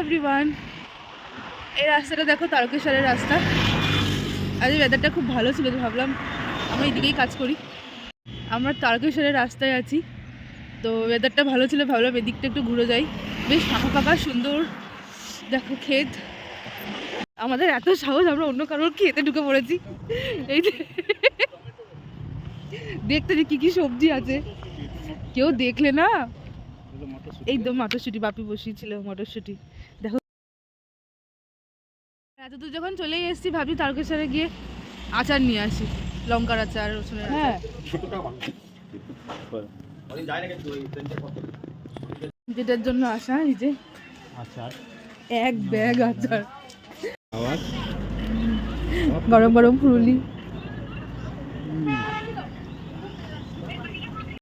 Everyone, এই রাস্তাটা দেখো, তারকেশ্বরের রাস্তা। আজ ওয়েদারটা খুব ভালো ছিল, তো ভাবলাম আমরা এদিকেই কাজ করি। আমরা তারকেশ্বরের রাস্তায় আছি, তো ওয়েদারটা ভালো ছিল, ভাবলাম এদিকটা একটু ঘুরে যাই। বেশ ফাঁকা ফাঁকা সুন্দর, দেখো ক্ষেত। আমাদের এত সাহস, আমরা অন্য কারোর ক্ষেতে ঢুকে পড়েছি। এই যে দেখতে যে কি কি সবজি আছে, কেউ দেখলে না। এই তো মটরশুঁটি, বাপি বসিয়েছিল মটরশুঁটি। দেখো এতদূর যখন চলেই এসেছি, ভাবি তারকেশ্বরে গিয়ে আচার নিয়ে আসি, লঙ্কার আচার, রসুনের আচার। হ্যাঁ, যেটার জন্য আসা, এই যে এক ব্যাগ আচার, গরম গরম ফুললি।